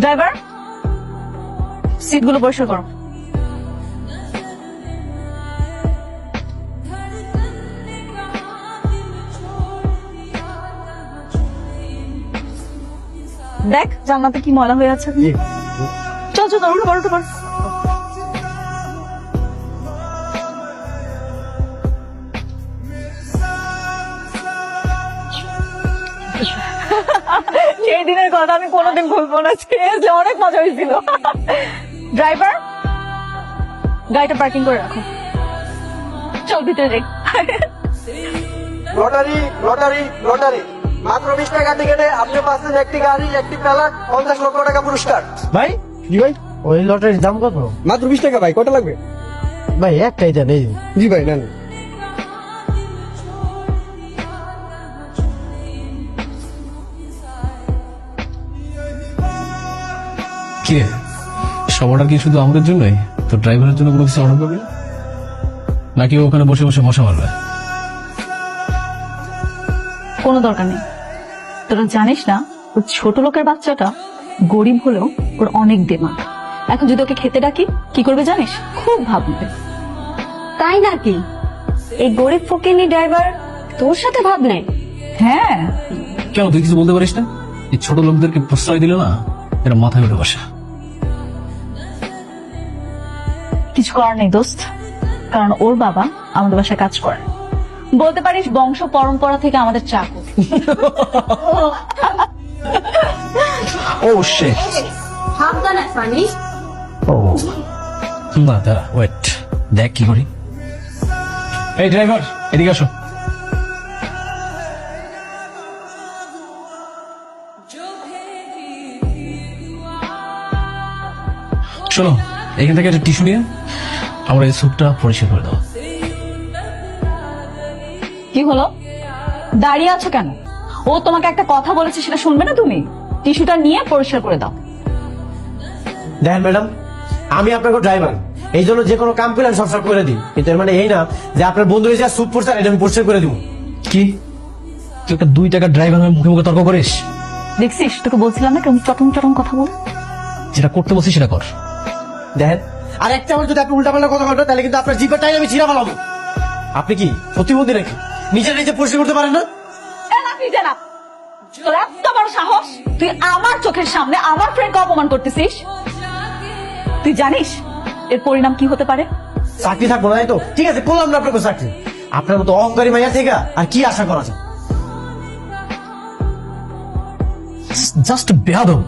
Driver, সিটগুলো পরিষ্কার করো। দেখ জান্নাতে কি ময়লা হয়ে আছে। চল চল উঠো উঠো উঠো। সেই দিনের কথা আমি কোনোদিন ভুলবো না, সিরিয়াসলি অনেক মজা হয়েছিল। ড্রাইভার, গাড়িটা পার্কিং করে রাখো, চল ভিতরে যাই। লটারি লটারি লটারি, মাত্র 20 টাকা টিকেটে আপনি পাচ্ছেন একটি গাড়ি, একটি প্যালাট, 50 লক্ষ টাকা পুরস্কার। ভাই জি ভাই, ওই লটারির দাম কত? মাত্র 20 টাকা ভাই, কটা লাগবে? ভাই একটাই দেন। এই জি ভাই নেন। কি রে, সব অর্ডার কি শুধু আমাদের জন্যই? তো ড্রাইভারের জন্য কোনো কিছু অর্ডার করবি না? নাকি ও ওখানে বসে বসে মশা মারবে? কোনো দরকার নেই, তোরা জানিস না ওর ছোট লোকের বাচ্চাটা গরিব হলেও ওর অনেক দেমাগ। এখন যদি ওকে খেতে ডাকি কি করবে জানিস? খুব ভাববে। তাই নাকি? এই গরিব ফকিনি ড্রাইভার তোর সাথে ভাব নেই? হ্যাঁ, কেন তুই কিছু বলতে পারিস না? এই ছোট লোকদেরকে প্রশ্রয় দিলে না এরা মাথায় উঠে বসে। কিছু করার নেই দোস্ত, কারণ ওর বাবা আমাদের বাসায় কাজ করে, বলতে পারিস বংশ পরম্পরা থেকে আমাদের চাকর। ও শিট, সাবধানে ফানি। ও না, দাঁড়া, ওয়েট, দেখ কি করি। এই ড্রাইভার, এদিকে আসো। শোনো, এখান থেকে একটা টিস্যু নিয়ে আমরা এই স্যুপটা পরিষ্কার করে দাও। কি হলো, দাঁড়িয়ে আছো কেন? ও তোমাকে একটা কথা বলেছে, সেটা শুনবে না তুমি? টিস্যুটা নিয়ে পরিষ্কার করে দাও। দেখেন ম্যাডাম, আমি আপনাকে ড্রাইভার, এই জন্য যে কোনো কাম পেলে সব করে দিই, কিন্তু এর মানে এই না যে আপনার বন্ধু যা স্যুপ পড়ছে এটা আমি পরিষ্কার করে দিব। কি, তুই একটা 2 টাকার ড্রাইভার হয়ে মুখে মুখে তর্ক করিস? দেখছিস, তোকে বলছিলাম না কেমন চটং চটং কথা বল। যেটা করতে বলছিস সেটা কর। দেখেন, আর একটা আমার যদি আপনি উল্টাপাল্টা কথা বলবেন তাহলে কিন্তু আপনার জিপের টাইম আমি ছিঁড়া ফেলাবো। আপনি কি প্রতিবন্ধী নাকি? নিজে নিজে পরিষ্কার করতে পারেন না? তোর এত বড় সাহস, তুই আমার চোখের সামনে আমার ফ্রেন্ডকে অপমান করতেছিস? তুই জানিস এর পরিণাম কি হতে পারে? চাকরি থাকবো না, তাই তো? ঠিক আছে, করলাম না আপনাকে চাকরি। আপনার মতো অহংকারী মাইয়া থেকে আর কি আশা করা যায়? জাস্ট বেয়াদব।